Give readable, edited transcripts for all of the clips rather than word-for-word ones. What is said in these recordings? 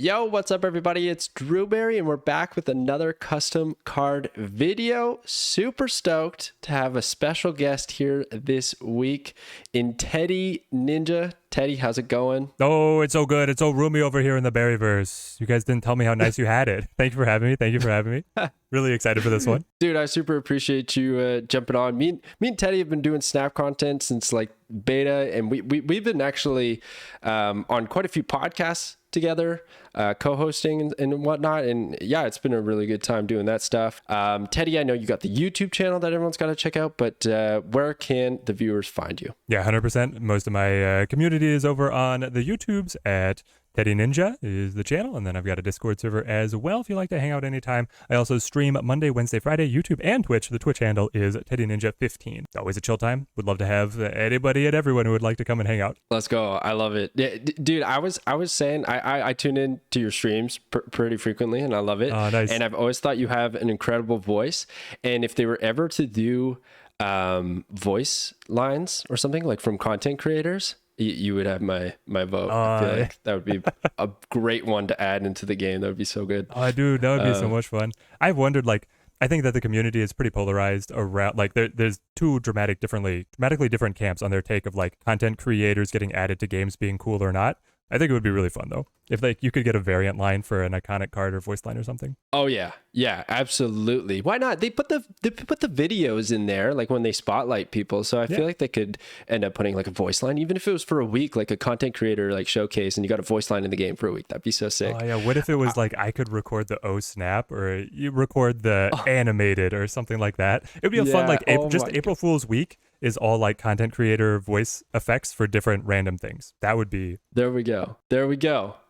Yo, what's up everybody? It's Drewberry and we're back with another custom card video. Super stoked to have a special guest here this week in TEDDYNINJA. Teddy, how's it going? Oh, it's so good. It's so roomy over here in the Berryverse. You guys didn't tell me how nice you had it. Thank you for having me. Really excited for this one. Dude, I super appreciate you jumping on. Me and Teddy have been doing Snap content since like beta, and we've been actually on quite a few podcasts together, co-hosting and whatnot, and yeah, it's been a really good time doing that stuff. Teddy, I know you got the YouTube channel that everyone's got to check out, but where can the viewers find you? Yeah, 100%. Most of my community is over on the YouTubes at TEDDYNINJA is the channel, and then I've got a Discord server as well if you like to hang out anytime. I also stream Monday, Wednesday, Friday, YouTube and Twitch. The Twitch handle is TEDDYNINJA15. Always a chill time. Would love to have anybody and everyone who would like to come and hang out. Let's go. I love it. Yeah, dude, I was saying I tune in to your streams pretty frequently, and I love it. Oh, nice. And I've always thought you have an incredible voice, and if they were ever to do voice lines or something like from content creators, you would have my vote. I feel like that would be a great one to add into the game. That would be so good. Oh, dude, that would be so much fun. I've wondered, like, I think that the community is pretty polarized around, like, there's two dramatically different camps on their take of, like, content creators getting added to games being cool or not. I think it would be really fun, though, if, like, you could get a variant line for an iconic card or voice line or something. Oh yeah, absolutely. Why not? They put the videos in there, like when they spotlight people. So I feel like they could end up putting like a voice line, even if it was for a week, like a content creator like showcase, and you got a voice line in the game for a week. That'd be so sick. Oh yeah, what if it was like I could record the O snap, or you record the animated or something like that? It'd be a fun like April Fool's week is all like content creator voice effects for different random things. That would be... There we go.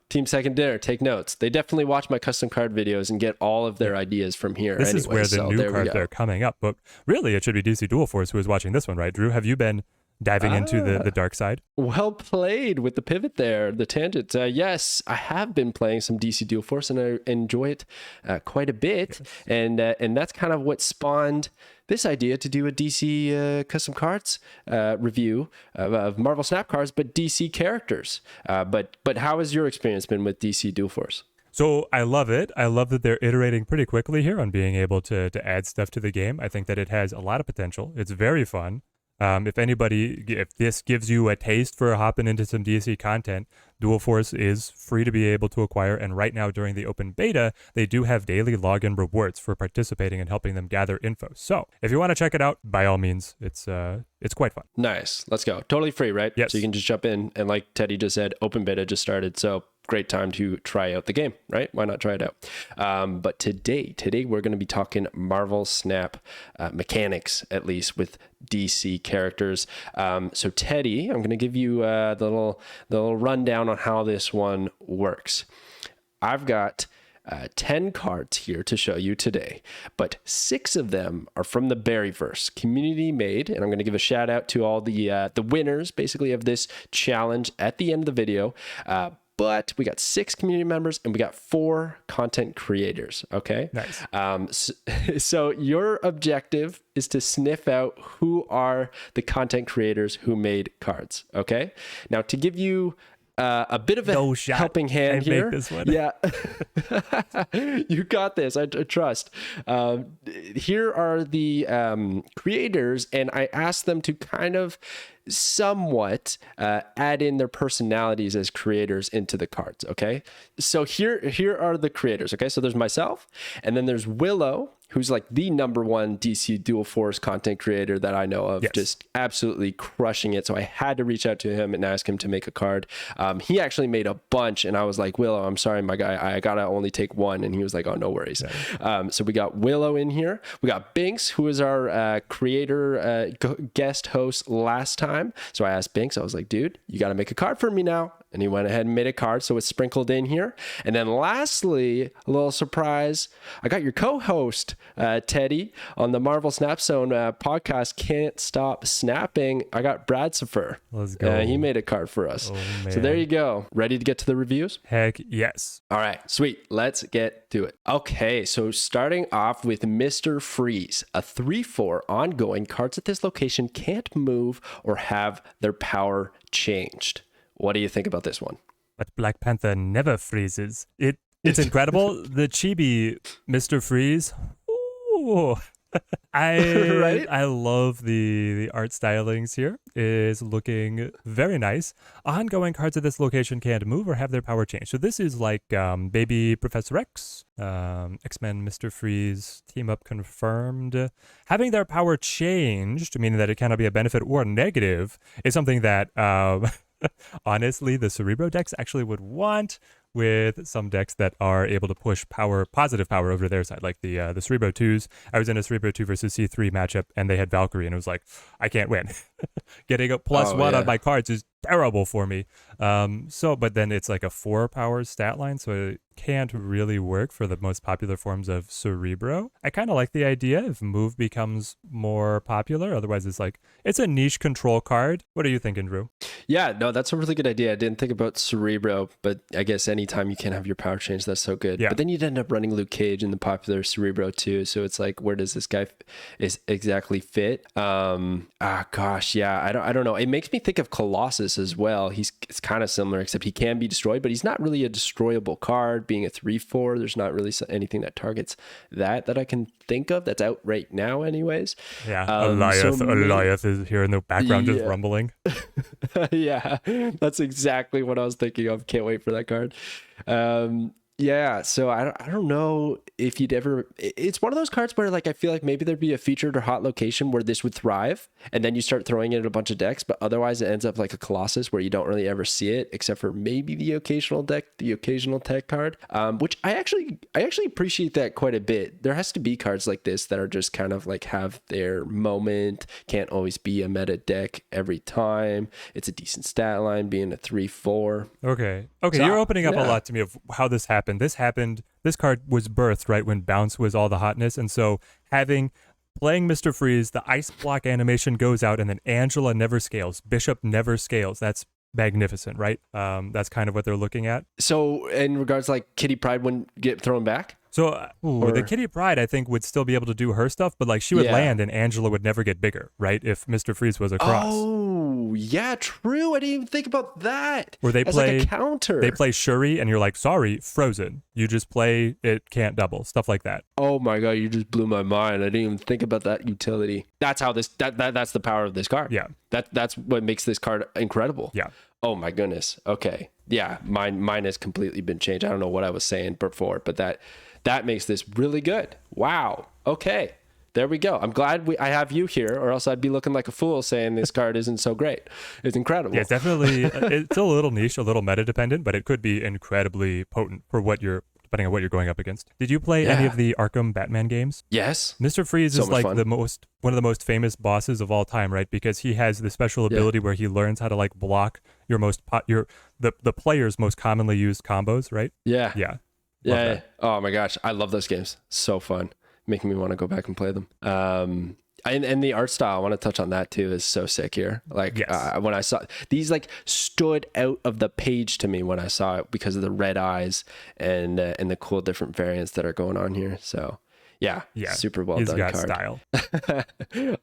Team Second Dinner, take notes. They definitely watch my custom card videos and get all of their ideas from here. This is where the new cards are coming up. But really, it should be DC Dual Force who is watching this one, right? Drew, have you been diving into the dark side? Well played with the pivot there, the tangent. Yes, I have been playing some DC Dual Force, and I enjoy it quite a bit. Yes. And that's kind of what spawned this idea to do a DC custom cards review of Marvel Snap cards, but DC characters. But how has your experience been with DC Dual Force? So I love it. I love that they're iterating pretty quickly here on being able to add stuff to the game. I think that it has a lot of potential. It's very fun. If this gives you a taste for hopping into some DC content, Dual Force is free to be able to acquire, and right now during the open beta, they do have daily login rewards for participating and helping them gather info. So if you want to check it out, by all means, it's quite fun. Nice. Let's go. Totally free, right? Yes. So you can just jump in, and like Teddy just said, open beta just started, so great time to try out the game, right? Why not try it out? But today we're going to be talking Marvel Snap mechanics, at least with DC characters. So Teddy, I'm going to give you the little rundown on how this one works. I've got 10 cards here to show you today, but 6 of them are from the Berryverse, community made, and I'm going to give a shout out to all the winners, basically, of this challenge at the end of the video. But we got 6 community members and we got 4 content creators. Okay. Nice. So your objective is to sniff out who are the content creators who made cards. Okay. Now, to give you a bit of a helping hand here. This one. Yeah. You got this. I trust. Here are the creators, and I asked them to kind of somewhat add in their personalities as creators into the cards. Okay. So here are the creators. Okay. So there's myself, and then there's Willow, who's like the #1 DC Dual Force content creator that I know of, just absolutely crushing it. So I had to reach out to him and ask him to make a card. He actually made a bunch, and I was like, Willow, I'm sorry, my guy, I gotta only take one. And he was like, oh, no worries. So we got Willow in here. We got Binks, who is our creator guest host last time. So I asked Binks, I was like, dude, you got to make a card for me now. And he went ahead and made a card, so it's sprinkled in here. And then lastly, a little surprise, I got your co-host, Teddy, on the Marvel Snap Zone podcast, Can't Stop Snapping. I got LUCIFER. Let's go. He made a card for us. Oh, so there you go. Ready to get to the reviews? Heck yes. All right, sweet. Let's get to it. Okay, so starting off with MR.FREEZE, a 3/4 ongoing. Cards at this location can't move or have their power changed. What do you think about this one? but Black Panther never freezes. It's incredible. The chibi Mr. Freeze. Ooh. Right? I love the art stylings here. Is looking very nice. Ongoing cards at this location can't move or have their power changed. So this is like Baby Professor X, X-Men Mr. Freeze team up confirmed. Having their power changed, meaning that it cannot be a benefit or negative, is something that honestly the Cerebro decks actually would want, with some decks that are able to push positive power over to their side, like the Cerebro 2s. I was in a Cerebro 2 versus C3 matchup, and they had Valkyrie, and it was like, I can't win. Getting a +1 on my cards is terrible for me. But then it's like a 4 power stat line, so it can't really work for the most popular forms of Cerebro. I kind of like the idea if move becomes more popular. Otherwise, it's a niche control card. What are you thinking, Drew? Yeah, no, that's a really good idea. I didn't think about Cerebro, but I guess anytime you can have your power change, that's so good. Yeah. But then you'd end up running Luke Cage in the popular Cerebro too. So it's like, where does this guy exactly fit? Gosh, yeah, I don't know. It makes me think of Colossus as well. It's kind of similar, except he can be destroyed, but he's not really a destroyable card. Being a 3/4, there's not really anything that targets that I can think of that's out right now, anyways. Yeah, Goliath is here in the background just rumbling. Yeah, that's exactly what I was thinking of. Can't wait for that card. Yeah, so I don't know if you'd ever. It's one of those cards where, like, I feel like maybe there'd be a featured or hot location where this would thrive, and then you start throwing it in a bunch of decks, but otherwise it ends up like a Colossus where you don't really ever see it, except for maybe the occasional tech card. Which I actually appreciate that quite a bit. There has to be cards like this that are just kind of like have their moment. Can't always be a meta deck every time. It's a decent stat line, being a 3/4. Okay, so you're opening up a lot to me of how this happened. This card was birthed right when Bounce was all the hotness, and so playing Mr. Freeze, the ice block animation goes out, and then Angela never scales, Bishop never scales. That's magnificent, right? That's kind of what they're looking at. So in regards to, like, Kitty Pryde wouldn't get thrown back? So the Kitty Pryde, I think, would still be able to do her stuff, but like she would land and Angela would never get bigger, right? If Mr. Freeze was across. Oh, yeah, true. I didn't even think about that. Where they play like a counter. They play Shuri, and you're like, sorry, frozen. You just play it, can't double, stuff like that. Oh my god, you just blew my mind. I didn't even think about that utility. That's how this that's the power of this card. Yeah. That's what makes this card incredible. Yeah. Oh my goodness. Okay. Yeah, mine has completely been changed. I don't know what I was saying before, but that makes this really good. Wow. Okay. There we go. I'm glad I have you here, or else I'd be looking like a fool saying this card isn't so great. It's incredible. Yeah, definitely. It's a little niche, a little meta dependent, but it could be incredibly potent for depending on what you're going up against. Did you play any of the Arkham Batman games? Yes. Mr. Freeze is like one of the most famous bosses of all time, right? Because he has the special ability where he learns how to like block the player's most commonly used combos, right? Yeah. Yeah. Yeah. Oh my gosh, I love those games. So fun, making me want to go back and play them. And the art style, I want to touch on that too, is so sick here. Like when I saw these, like stood out of the page to me when I saw it because of the red eyes and the cool different variants that are going on here. So yeah, super well done card. He's got style.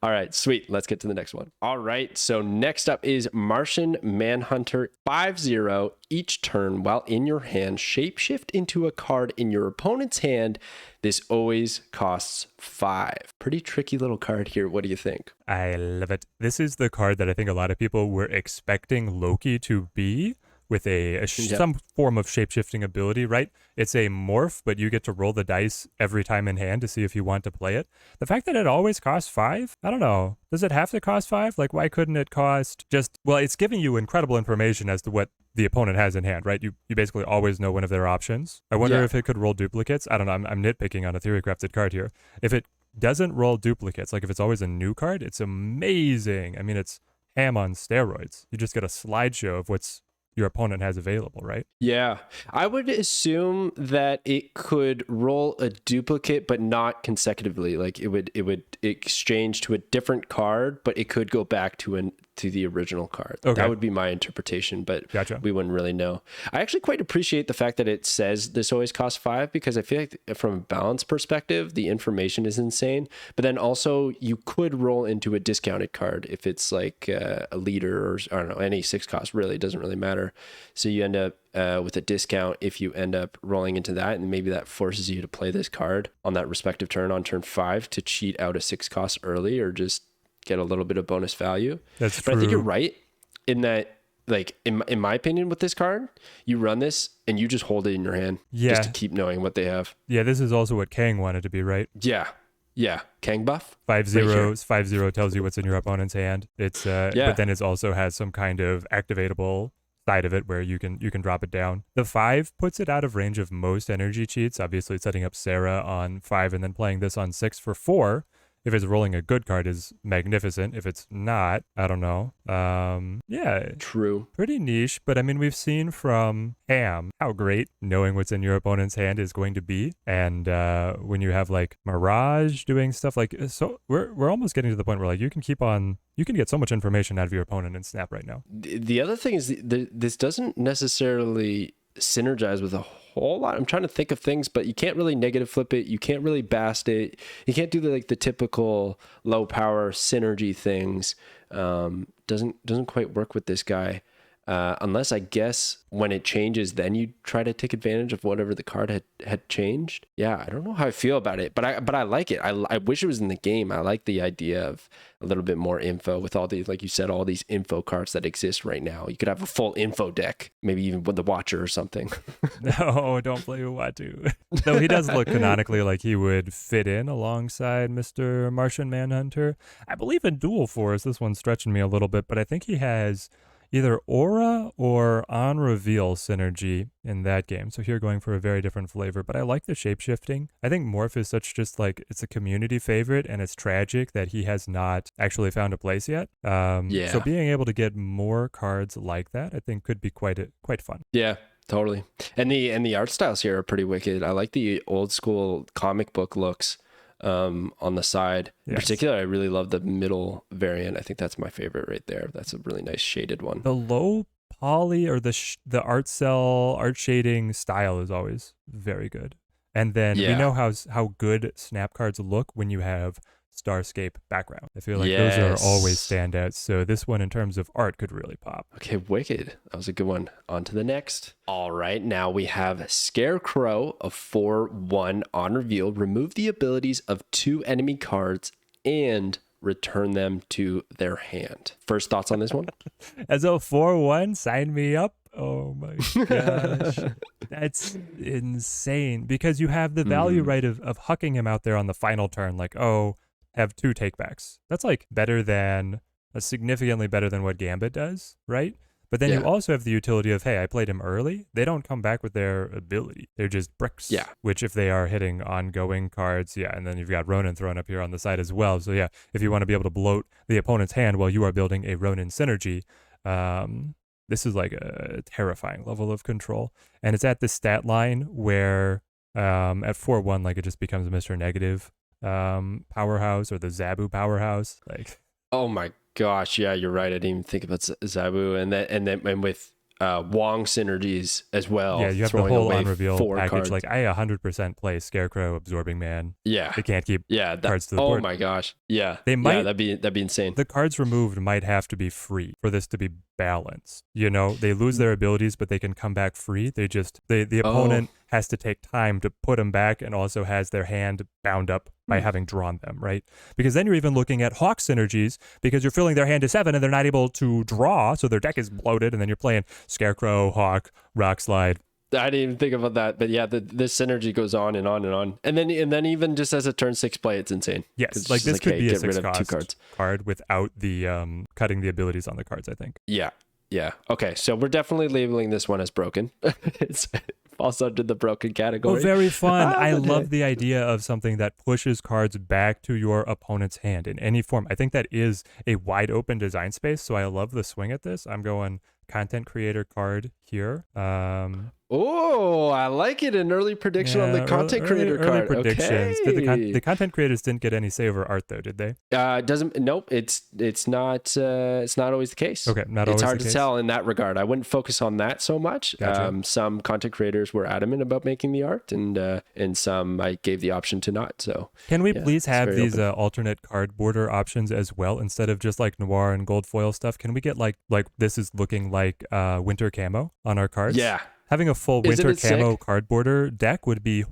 All right, sweet. Let's get to the next one. All right, so next up is Martian Manhunter 5/0. Each turn while in your hand, shapeshift into a card in your opponent's hand. This always costs 5. Pretty tricky little card here. What do you think? I love it. This is the card that I think a lot of people were expecting Loki to be, with some form of shape-shifting ability, right? It's a morph, but you get to roll the dice every time in hand to see if you want to play it. The fact that it always costs 5, I don't know. Does it have to cost 5? Like, why couldn't it cost it's giving you incredible information as to what the opponent has in hand, right? You basically always know one of their options. I wonder if it could roll duplicates. I don't know. I'm nitpicking on a theory crafted card here. If it doesn't roll duplicates, like if it's always a new card, it's amazing. I mean, it's ham on steroids. You just get a slideshow of what's your opponent has available, right? Yeah. I would assume that it could roll a duplicate, but not consecutively. Like it would exchange to a different card, but it could go back to to the original card. Okay. That would be my interpretation, but Gotcha. we wouldn't really know. I actually quite appreciate the fact that it says this always costs 5, because I feel like from a balance perspective, the information is insane. But then also you could roll into a discounted card if it's like a leader, or I don't know, any 6 cost really, it doesn't really matter. So you end up with a discount if you end up rolling into that, and maybe that forces you to play this card on that respective turn on turn 5 to cheat out a 6 cost early, or just get a little bit of bonus value. That's but true. I think you're right in that, like, in my opinion, with this card, you run this and you just hold it in your hand, just to keep knowing what they have. Yeah, this is also what Kang wanted to be, right? Yeah. Kang buff. 5/0 tells you what's in your opponent's hand. It's but then it also has some kind of activatable side of it where you can drop it down. The 5 puts it out of range of most energy cheats. Obviously, setting up Sarah on 5 and then playing this on 6 for 4. If it's rolling a good card is magnificent. If it's not, I don't know. Yeah. True. Pretty niche, but I mean, we've seen from Ham how great knowing what's in your opponent's hand is going to be. And when you have like Mirage doing stuff like, so we're almost getting to the point where like you can get so much information out of your opponent in Snap right now. The other thing is this doesn't necessarily synergize with a whole lot. I'm trying to think of things, but you can't really negative flip it. You can't really bast it. You can't do the typical low power synergy things. Doesn't quite work with this guy. Unless I guess when it changes, then you try to take advantage of whatever the card had changed. Yeah, I don't know how I feel about it, but I like it. I wish it was in the game. I like the idea of a little bit more info with all these, like you said, all these info cards that exist right now. You could have a full info deck, maybe even with the Watcher or something. No, don't play with Watu. Though he does look canonically like he would fit in alongside Mr. Martian Manhunter. I believe in Dual Force. This one's stretching me a little bit, but I think he has either aura or on reveal synergy in that game. So here going for a very different flavor, but I like the shapeshifting. I think Morph is such just like, it's a community favorite, and it's tragic that he has not actually found a place yet. So being able to get more cards like that, I think could be quite fun. Yeah, totally. And the art styles here are pretty wicked. I like the old school comic book looks on the side. In particular, I really love the middle variant. I think that's my favorite right there. That's a really nice shaded one. The low poly or the art cell art shading style is always very good. And then we know how good Snap cards look when you have Starscape background. I feel like those are always standouts. So this one in terms of art could really pop. Okay, wicked. That was a good one. On to the next. All right, now we have Scarecrow, a 4/1 on reveal. Remove the abilities of 2 enemy cards and return them to their hand. First thoughts on this one? As a 4/1, sign me up. Oh my gosh. That's insane, because you have the value right of hucking him out there on the final turn, like, oh, have 2 takebacks. That's like significantly better than what Gambit does, right? But then you also have the utility of, hey, I played him early. They don't come back with their ability. They're just bricks. Yeah. Which if they are hitting ongoing cards, and then you've got Ronin thrown up here on the side as well. So yeah, if you want to be able to bloat the opponent's hand while you are building a Ronin synergy, this is like a terrifying level of control. And it's at the stat line where at 4/1, like, it just becomes Mr. Negative powerhouse, or the Zabu powerhouse. Like, oh my gosh, yeah, you're right. I didn't even think about Zabu, and with Wong synergies as well. Yeah, you have the whole on reveal package. Cards. Like, I 100% play Scarecrow, Absorbing Man. Yeah, they can't keep cards to the board. Oh my gosh, yeah, they might. That'd be insane. The cards removed might have to be free for this to be balanced. You know, they lose their abilities, but they can come back free. The opponent has to take time to put them back, and also has their hand bound up by having drawn them, right? Because then you're even looking at Hawk synergies, because you're filling their hand to 7 and they're not able to draw, so their deck is bloated, and then you're playing Scarecrow, Hawk, Rock Slide. I didn't even think about that, but yeah, this synergy goes on and on and on, and then even just as a turn 6 play, it's insane. Yes, like this could be a 6 cost card without the cutting the abilities on the cards, I think. Yeah. Okay, so we're definitely labeling this one as broken. It's falls under the broken category. Oh, very fun. I love the idea of something that pushes cards back to your opponent's hand in any form. I think that is a wide open design space, so I love the swing at this. I'm going content creator card here. Oh, I like it. An early prediction on the content creator early card. predictions. Okay. The content creators didn't get any say over art though, did they? Doesn't nope. It's not always the case. Okay, not it's always hard the to case. tell in that regard. I wouldn't focus on that so much. Gotcha. Some content creators were adamant about making the art, and some I gave the option to not. So can we yeah, please have these open. alternate card border options as well instead of just like noir and gold foil stuff? Can we get like this is looking like winter camo on our cards? Yeah. Having a full Isn't winter it camo sick? card border deck would be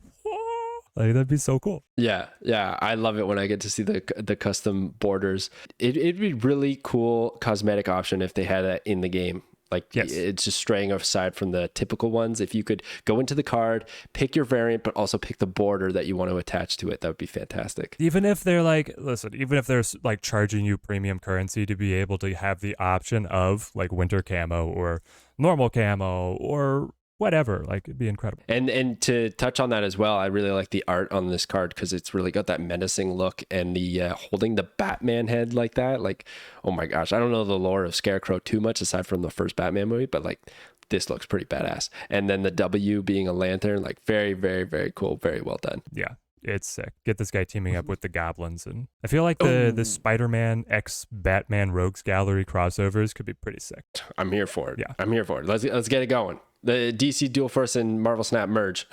like that'd be so cool. Yeah, I love it when I get to see the custom borders. It'd be really cool cosmetic option if they had that in the game. Like Yes. it's just straying aside from the typical ones. If you could go into the card, pick your variant, but also pick the border that you want to attach to it, that would be fantastic. Even if they're like, listen, even if they're like charging you premium currency to be able to have the option of like winter camo or normal camo or whatever, like it'd be incredible. And to touch on that as well, I really like the art on this card because it's really got that menacing look, and the holding the Batman head like that. Like, oh my gosh, I don't know the lore of Scarecrow too much aside from the first Batman movie, but like this looks pretty badass. And then the W being a lantern, like very, very, very cool. Very well done. Yeah. It's sick. Get this guy teaming up with the goblins, and I feel like the Spider-Man x Batman Rogues Gallery crossovers could be pretty sick. I'm here for it. Yeah. I'm here for it. Let's get it going. The DC Dual Force and Marvel Snap merge.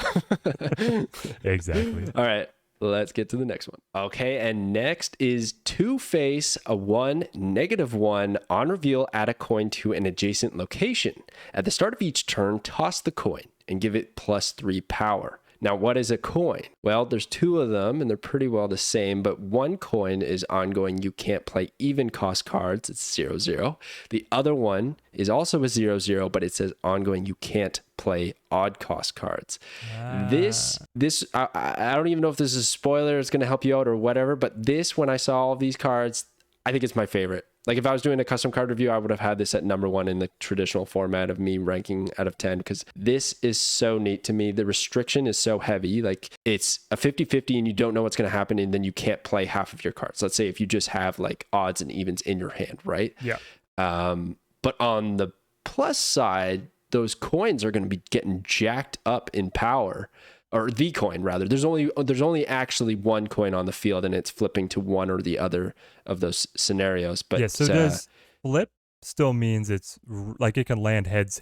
Exactly. All right, let's get to the next one. Okay, and next is Two-Face, a 1, -1. On reveal, add a coin to an adjacent location. At the start of each turn, toss the coin and give it +3 power. Now, what is a coin? Well, there's 2 of them, and they're pretty well the same, but one coin is ongoing. You can't play even cost cards. It's 0/0. The other one is also a 0/0, but it says ongoing. You can't play odd cost cards. This I don't even know if this is a spoiler. It's going to help you out or whatever, but this, when I saw all of these cards, I think it's my favorite. Like if I was doing a custom card review, I would have had this at number 1 in the traditional format of me ranking out of 10, because this is so neat to me. The restriction is so heavy. Like it's a 50-50 and you don't know what's going to happen, and then you can't play half of your cards. Let's say if you just have like odds and evens in your hand, right? Yeah. But on the plus side, those coins are going to be getting jacked up in power. Or the coin rather. There's only actually one coin on the field, and it's flipping to one or the other of those scenarios. But yeah, so does flip still means it's like it can land heads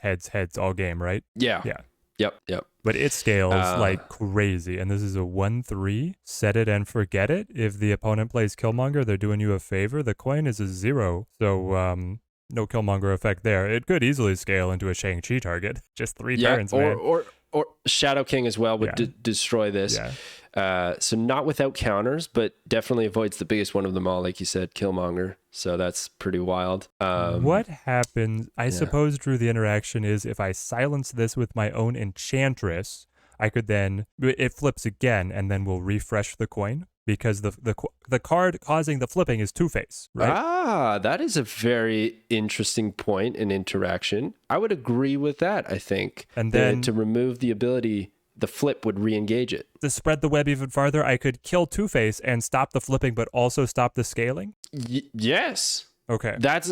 all game, right? Yeah. Yep. But it scales like crazy, and this is a 1/3. Set it and forget it. If the opponent plays Killmonger, they're doing you a favor. The coin is a 0, so no Killmonger effect there. It could easily scale into a Shang-Chi target. Just 3 turns, man. Or Shadow King as well would destroy this. Yeah. So not without counters, but definitely avoids the biggest one of them all, like you said, Killmonger. So that's pretty wild. What happens? I suppose, Drew, the interaction is if I silence this with my own Enchantress, I could then, it flips again, and then we'll refresh the coin. Because the card causing the flipping is Two-Face, right? That is a very interesting point in interaction. I would agree with that, I think. And then to remove the ability, the flip would re-engage it. To spread the web even farther, I could kill Two-Face and stop the flipping, but also stop the scaling? Yes. Okay. That's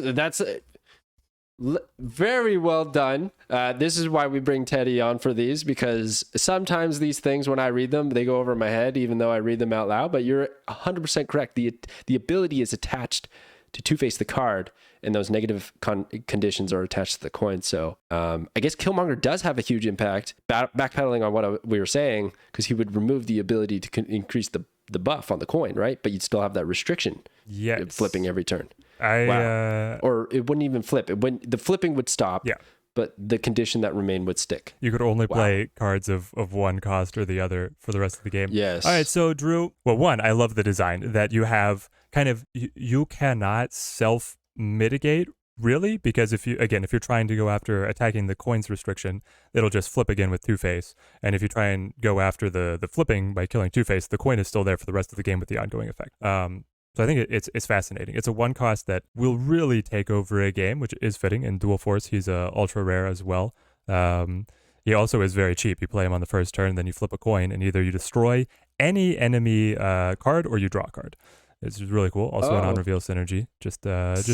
very well done. This is why we bring Teddy on for these, because sometimes these things, when I read them, they go over my head, even though I read them out loud. But you're 100% correct. The ability is attached to Two-Face the card, and those negative conditions are attached to the coin. So I guess Killmonger does have a huge impact. Backpedaling on what we were saying, because he would remove the ability to increase the buff on the coin, right? But you'd still have that restriction. Yes. Flipping every turn. Wow. Or it wouldn't even flip. The flipping would stop. Yeah. But the condition that remained would stick. You could only play cards of one cost or the other for the rest of the game. Yes. All right, so Drew, well, one, I love the design that you have kind of, you cannot self-mitigate, really, because if you're trying to go after attacking the coins restriction, it'll just flip again with Two-Face. And if you try and go after the flipping by killing Two-Face, the coin is still there for the rest of the game with the ongoing effect. So I think it's fascinating. It's a 1 cost that will really take over a game, which is fitting. In Dual Force, he's ultra rare as well. He also is very cheap. You play him on the first turn, then you flip a coin, and either you destroy any enemy card or you draw a card. It's really cool. Also an on-reveal synergy. Just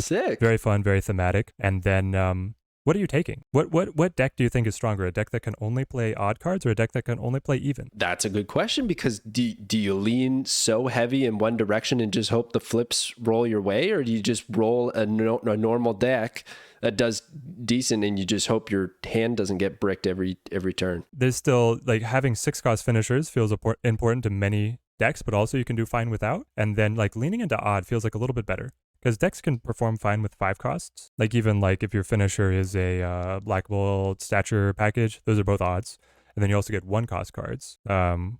sick. Very fun, very thematic. And then What are you taking? What deck do you think is stronger? A deck that can only play odd cards or a deck that can only play even? That's a good question, because do you lean so heavy in one direction and just hope the flips roll your way, or do you just roll a normal deck that does decent and you just hope your hand doesn't get bricked every turn? There's still, like, having 6-cost finishers feels important to many decks, but also you can do fine without. And then, like, leaning into odd feels like a little bit better, because decks can perform fine with 5 costs. Like, even like if your finisher is a Black Bolt stature package, those are both odds. And then you also get 1-cost cards,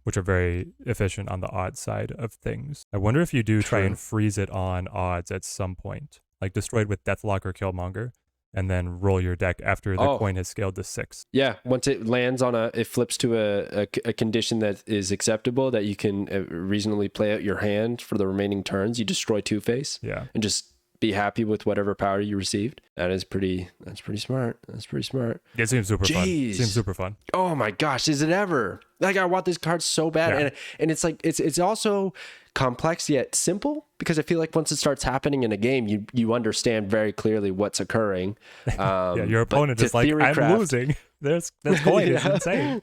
which are very efficient on the odd side of things. I wonder if you do try and freeze it on odds at some point, like destroyed with Deathlock or Killmonger, and then roll your deck after the coin has scaled to 6. Yeah, once it lands on it flips to a condition that is acceptable, that you can reasonably play out your hand for the remaining turns. You destroy Two-Face, and just be happy with whatever power you received. That's pretty smart. That's pretty smart. It seems super fun. Seems super fun. Oh my gosh, is it ever? Like, I want this card so bad. And it's like, it's also complex yet simple, because I feel like once it starts happening in a game, you understand very clearly what's occurring. Your opponent is like, I'm losing. This coin is insane.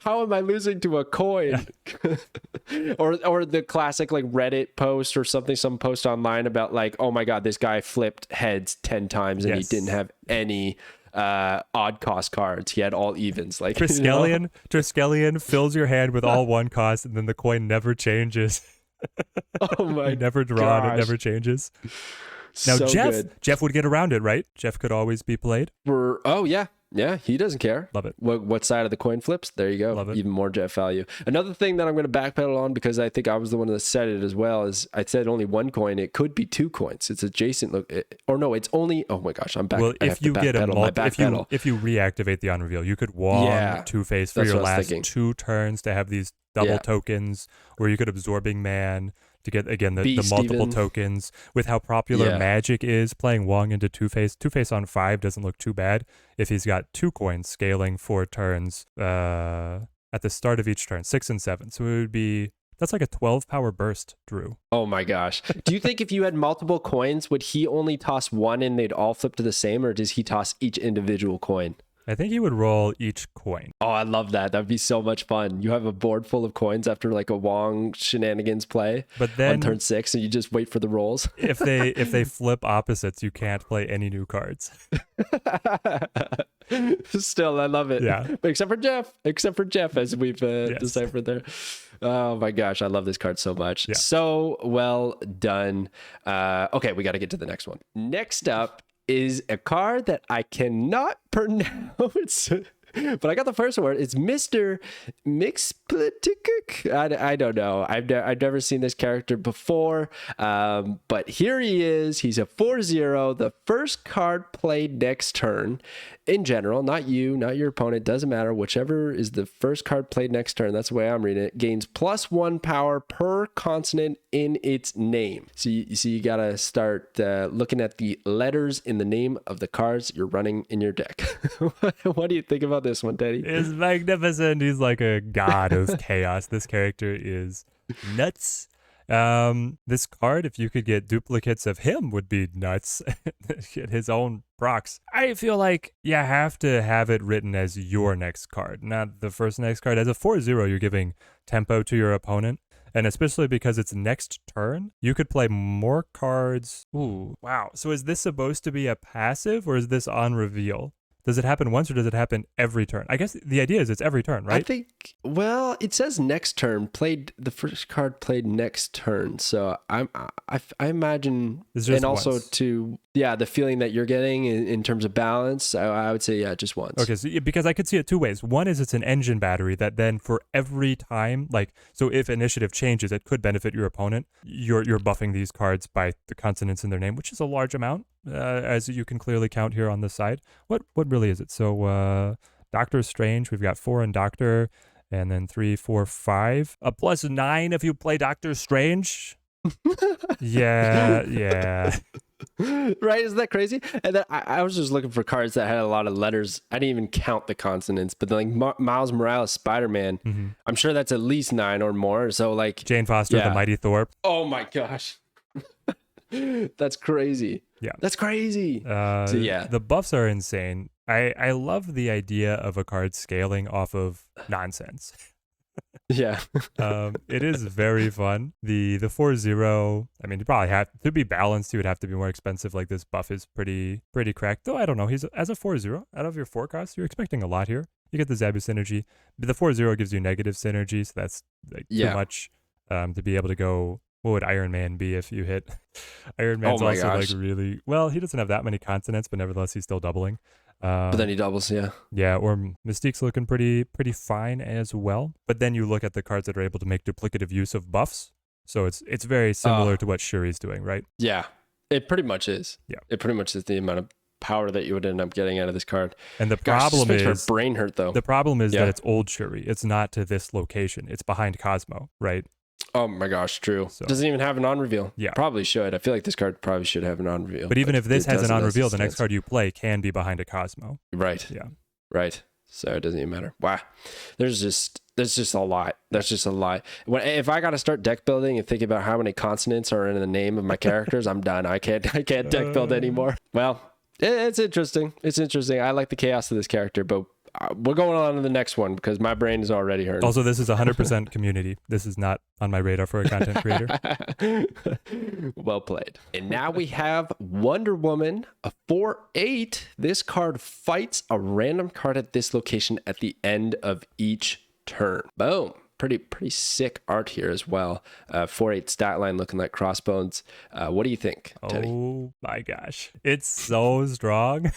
How am I losing to a coin? or the classic, like, Reddit post or something, some post online about, like, oh my god, this guy flipped heads 10 times and he didn't have any odd cost cards. He had all evens. Like, Triskelion fills your hand with all 1 cost, and then the coin never changes. Oh my never drawn. It never changes. Now, so Jeff would get around it, right? Jeff could always be played. Yeah, he doesn't care. Love it. What side of the coin flips? There you go. Love it. Even more Jeff value. Another thing that I'm going to backpedal on, because I think I was the one that said it as well, is I said only 1 coin. It could be 2 coins. It's adjacent. It's only. Oh my gosh, I'm back. Well, if you get if you reactivate the on reveal, you could Wong Two-Face for your last 2 turns to have these double tokens, or you could Absorbing Man to get, again, the multiple tokens. With how popular Magic is, playing Wong into Two-Face. Two-Face on 5 doesn't look too bad if he's got 2 coins scaling 4 turns at the start of each turn, 6 and 7. So it would be, that's like a 12 power burst, Drew. Oh my gosh. Do you think if you had multiple coins, would he only toss 1 and they'd all flip to the same, or does he toss each individual coin? I think he would roll each coin. Oh, I love that. That'd be so much fun. You have a board full of coins after, like, a Wong shenanigans play, but then on turn 6, and you just wait for the rolls. If they flip opposites, you can't play any new cards. Still, I love it. Yeah. Except for Jeff, as we've deciphered there. Oh my gosh, I love this card so much. Yeah. So well done. Okay, we got to get to the next one. Next up is a card that I cannot pronounce, but I got the first word. It's Mr. Mxyzptlk. I don't know. I've never seen this character before, but here he is. He's a 4/0. The first card played next turn. In general, not you, not your opponent, doesn't matter. Whichever is the first card played next turn, that's the way I'm reading it, gains +1 power per consonant in its name. So you got to start looking at the letters in the name of the cards you're running in your deck. What do you think about this one, Teddy? It's magnificent. He's like a god of chaos. This character is nuts. This card, if you could get duplicates of him, would be nuts. Get his own procs. I feel like you have to have it written as your next card, not the first next card. As a 4/0, you're giving tempo to your opponent, and especially because it's next turn, you could play more cards. Ooh, wow. So is this supposed to be a passive, or is this on reveal? Does it happen once, or does it happen every turn? I guess the idea is it's every turn, right? I think, well, it says next turn, played the first card played next turn. So I imagine, and also once. The feeling that you're getting in terms of balance, I would say, just once. Okay, so because I could see it 2 ways. One is it's an engine battery that then for every time, like, so if initiative changes, it could benefit your opponent. You're buffing these cards by the consonants in their name, which is a large amount, as you can clearly count here on this side. What really is it? So Doctor Strange, we've got 4 in Doctor, and then 3, 4, 5. A +9 if you play Doctor Strange. Yeah. Right? Isn't that crazy? And then I was just looking for cards that had a lot of letters. I didn't even count the consonants, but then, like, Miles Morales, Spider-Man, I'm sure that's at least 9 or more. So, like, Jane Foster, the Mighty Thor. Oh my gosh. That's crazy. Yeah. That's crazy. So yeah. The buffs are insane. I love the idea of a card scaling off of nonsense. Yeah. It is very fun. The 4-0, I mean, you probably have to be balanced. He would have to be more expensive. Like, this buff is pretty cracked. Though I don't know. He's as a 4-0 out of your 4 costs, you're expecting a lot here. You get the Zabu synergy. But the 4-0 gives you negative synergy, so that's like too much to be able to go. What would Iron Man be if you hit? Iron Man's also like really well. He doesn't have that many consonants, but nevertheless, he's still doubling. But then he doubles, yeah. Yeah, or Mystique's looking pretty fine as well. But then you look at the cards that are able to make duplicative use of buffs. So it's very similar to what Shuri's doing, right? Yeah, it pretty much is. Yeah, it pretty much is the amount of power that you would end up getting out of this card. And the problem is her brain hurt though. The problem is that it's old Shuri. It's not to this location. It's behind Cosmo, right? Oh my gosh, true. So, doesn't even have an on-reveal. Yeah. Probably should. I feel like this card probably should have an on-reveal. But even if this has an on-reveal, the next card you play can be behind a Cosmo. Right. Yeah. Right. So it doesn't even matter. Wow. There's just a lot. That's just a lot. If I got to start deck building and thinking about how many consonants are in the name of my characters, I'm done. I can't deck build anymore. Well, it's interesting. It's interesting. I like the chaos of this character, but we're going on to the next one because my brain is already hurting. Also, this is 100% community. This is not on my radar for a content creator. Well played. And now we have Wonderwoman, a 4/8. This card fights a random card at this location at the end of each turn. Boom. Pretty sick art here as well. 4/8 stat line looking like crossbones. What do you think, Teddy? Oh my gosh. It's so strong.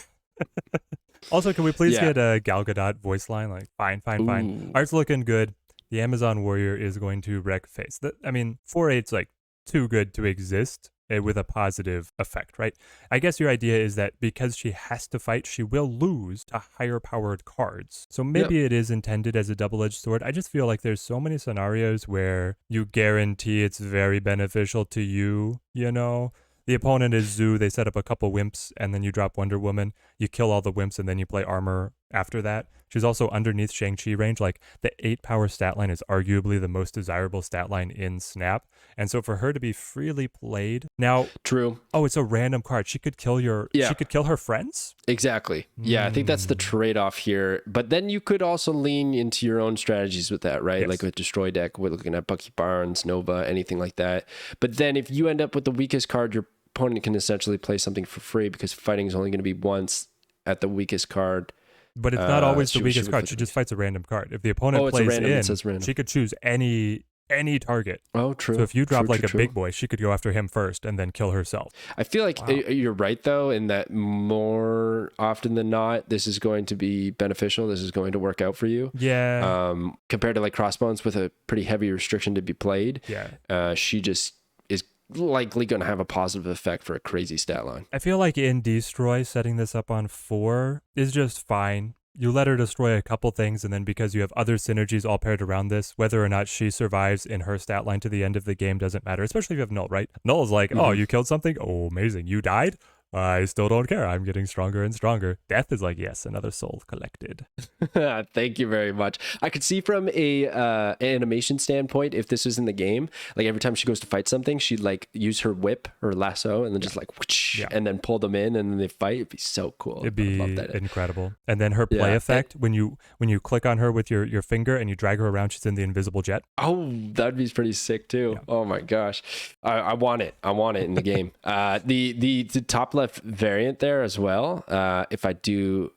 Also, can we please get a Gal Gadot voice line? Like, fine. Art's looking good. The Amazon Warrior is going to wreck face. I mean, 4/8's like too good to exist with a positive effect, right? I guess your idea is that because she has to fight, she will lose to higher powered cards. So maybe it is intended as a double-edged sword. I just feel like there's so many scenarios where you guarantee it's very beneficial to you, you know? The opponent is Zoo. They set up a couple wimps, and then you drop Wonder Woman. You kill all the wimps, and then you play armor after that. She's also underneath Shang-Chi range. Like, the 8-power stat line is arguably the most desirable stat line in Snap. And so for her to be freely played now, true. Oh, it's a random card. She could kill she could kill her friends. Exactly. Yeah, I think that's the trade-off here. But then you could also lean into your own strategies with that, right? Yes. Like with Destroy deck, we're looking at Bucky Barnes, Nova, anything like that. But then if you end up with the weakest card, your opponent can essentially play something for free because fighting is only going to be once at the weakest card. But it's not always the weakest card. She just fights a random card. If the opponent plays random, she could choose any target. Oh, true. So if you drop a big boy, she could go after him first and then kill herself. I feel like you're right, though, in that more often than not, this is going to be beneficial. This is going to work out for you. Yeah. Compared to like Crossbones with a pretty heavy restriction to be played. Yeah. She just is likely going to have a positive effect for a crazy stat line. I feel like in Destroy, setting this up on 4 is just fine. You let her destroy a couple things, and then because you have other synergies all paired around this, whether or not she survives in her stat line to the end of the game doesn't matter, especially if you have Null, right? Null is like, oh, you killed something? Oh, amazing. You died? I still don't care. I'm getting stronger and stronger. Death is like, yes, another soul collected. Thank you very much. I could see from a animation standpoint, if this was in the game, like every time she goes to fight something, she'd like use her whip or lasso and then just like whoosh, and then pull them in and then they fight. It'd be so cool. It'd be incredible. And then her play effect, when you click on her with your finger and you drag her around, she's in the invisible jet. Oh, that'd be pretty sick too. Yeah. Oh my gosh. I want it. I want it in the game. The top left variant there as well, if I do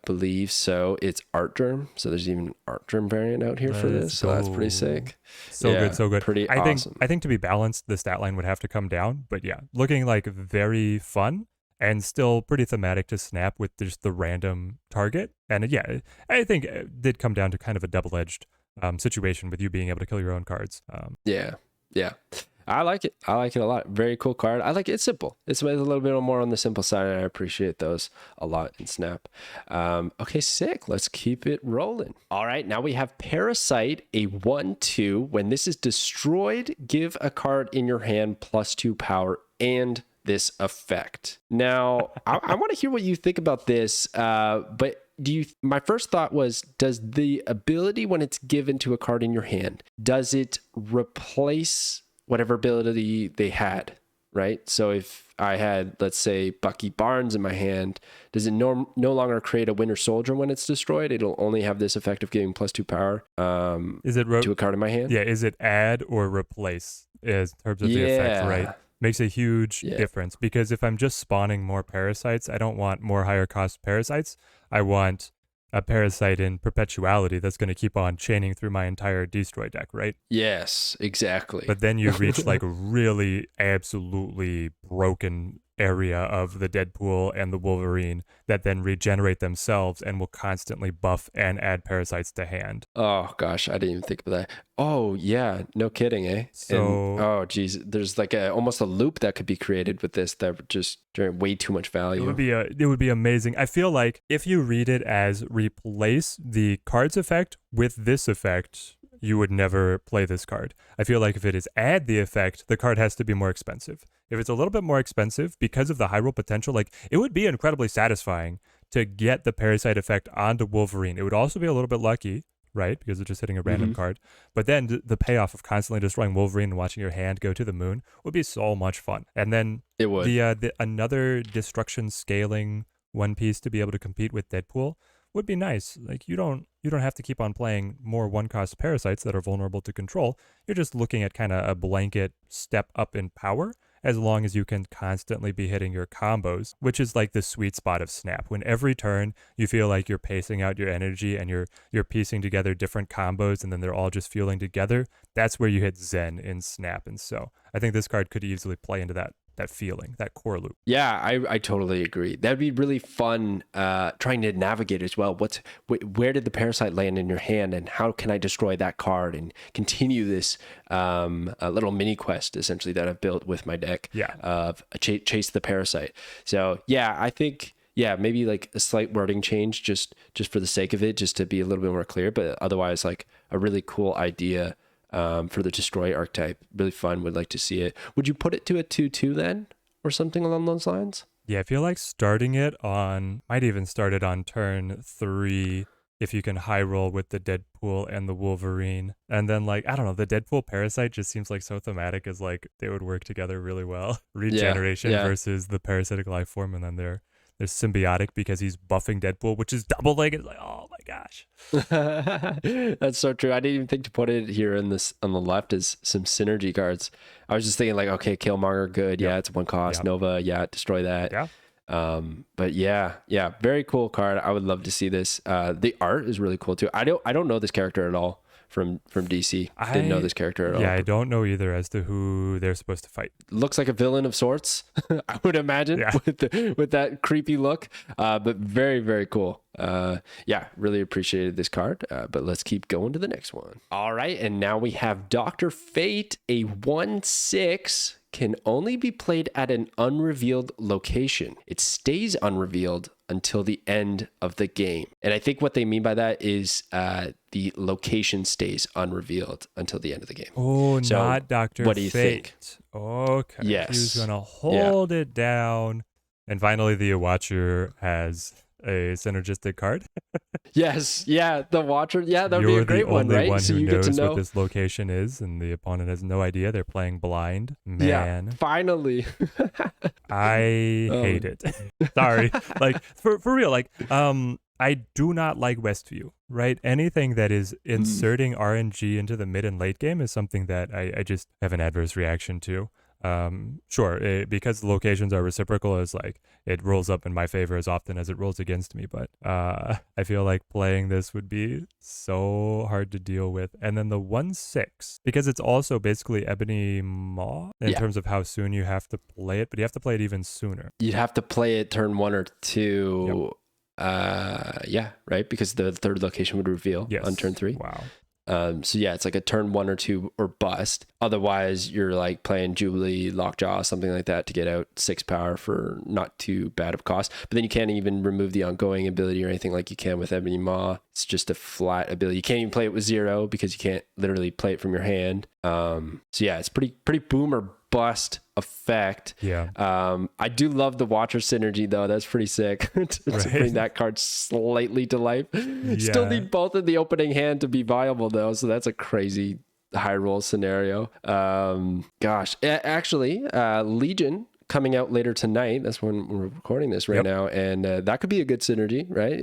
believe so, it's Art Germ. So there's even Art Germ variant out here for this. So that's pretty sick. So good. Pretty awesome. I think to be balanced, the stat line would have to come down. But yeah, looking like very fun and still pretty thematic to Snap with just the random target. And yeah, I think it did come down to kind of a double-edged situation with you being able to kill your own cards. Yeah. I like it. I like it a lot. Very cool card. I like it. It's simple. It's a little bit more on the simple side, and I appreciate those a lot in Snap. Okay, sick. Let's keep it rolling. All right, now we have Parasite, a 1/2. When this is destroyed, give a card in your hand +2 power and this effect. Now, I want to hear what you think about this, but my first thought was, does the ability when it's given to a card in your hand, does it replace whatever ability they had, right? So if I had, let's say, Bucky Barnes in my hand, does it no longer create a Winter Soldier when it's destroyed? It'll only have this effect of giving +2 power is it to a card in my hand? Yeah, is it add or replace in terms of the effect, right? Makes a huge difference, because if I'm just spawning more parasites, I don't want more higher cost parasites. I want a parasite in perpetuality that's going to keep on chaining through my entire destroy deck, right? Yes, exactly. But then you reach like a really absolutely broken area of the Deadpool and the Wolverine that then regenerate themselves and will constantly buff and add parasites to hand. Oh gosh, I didn't even think of that. Oh yeah, no kidding, eh? So oh geez, there's like almost a loop that could be created with this that would just generate way too much value. it would be amazing. I feel like if you read it as replace the card's effect with this effect, you would never play this card. I feel like if it is add the effect, the card has to be more expensive. If it's a little bit more expensive, because of the high roll potential, like it would be incredibly satisfying to get the parasite effect onto Wolverine. It would also be a little bit lucky, right? Because it's just hitting a random card. But then the payoff of constantly destroying Wolverine and watching your hand go to the moon would be so much fun. And then it would. The another destruction scaling one piece to be able to compete with Deadpool would be nice. Like you don't have to keep on playing more one-cost parasites that are vulnerable to control. You're just looking at kind of a blanket step up in power, as long as you can constantly be hitting your combos, which is like the sweet spot of Snap. When every turn you feel like you're pacing out your energy and you're piecing together different combos and then they're all just fueling together, that's where you hit Zen in Snap. And so I think this card could easily play into that feeling, that core loop. Yeah, I totally agree. That'd be really fun trying to navigate as well. Where did the parasite land in your hand, and how can I destroy that card and continue this little mini quest essentially that I've built with my deck of chase the parasite. So yeah, I think maybe like a slight wording change just for the sake of it, just to be a little bit more clear, but otherwise like a really cool idea for the destroy archetype. Really fun. Would like to see it. Would you put it to a 2/2 then, or something along those lines? Yeah, I feel like might even start it on turn 3 if you can high roll with the Deadpool and the Wolverine. And then like, I don't know, the Deadpool parasite just seems like so thematic, as like they would work together really well. Regeneration versus the parasitic life form, and then they're symbiotic because he's buffing Deadpool, which is doubling. It's like, oh my gosh. That's so true. I didn't even think to put it here on the left as some synergy cards. I was just thinking like, okay, Killmonger, good. Yeah, it's one cost. Nova, destroy that. Yeah. But yeah, very cool card. I would love to see this. The art is really cool too. I don't know this character at all from DC. I didn't know this character at all. Yeah, I don't know either as to who they're supposed to fight. Looks like a villain of sorts, I would imagine, with that creepy look. But very, very cool. Really appreciated this card. But let's keep going to the next one. All right, and now we have Dr. Fate, a 1/6. Can only be played at an unrevealed location. It stays unrevealed until the end of the game. And I think what they mean by that is the location stays unrevealed until the end of the game. Oh, so not Dr. Fate. What do you think? Okay. Yes. He's going to hold it down. And finally, the Watcher has a synergistic card. Yes, the Watcher. Yeah, that would be a great one, right? One who knows what this location is, and the opponent has no idea. They're playing blind. Man. Yeah, finally. I hate it. Sorry. Like, for real, like, I do not like Westview, right? Anything that is inserting RNG into the mid and late game is something that I just have an adverse reaction to. Because the locations are reciprocal, is like it rolls up in my favor as often as it rolls against me, but I feel like playing this would be so hard to deal with. And then the 1/6, because it's also basically Ebony Maw in terms of how soon you have to play it, but you have to play it even sooner. You'd have to play it turn 1 or 2. Right, because the third location would reveal on turn 3. Wow. It's like a turn 1 or 2 or bust. Otherwise, you're like playing Jubilee, Lockjaw, something like that to get out 6 power for not too bad of cost. But then you can't even remove the ongoing ability or anything like you can with Ebony Maw. It's just a flat ability. You can't even play it with 0 because you can't literally play it from your hand. It's pretty boom or bust effect. I do love the Watcher synergy though. That's pretty sick. to bring that card slightly to life. Still need both in the opening hand to be viable though, so that's a crazy high roll scenario. Actually, Legion coming out later tonight. That's when we're recording this right now, and that could be a good synergy, right?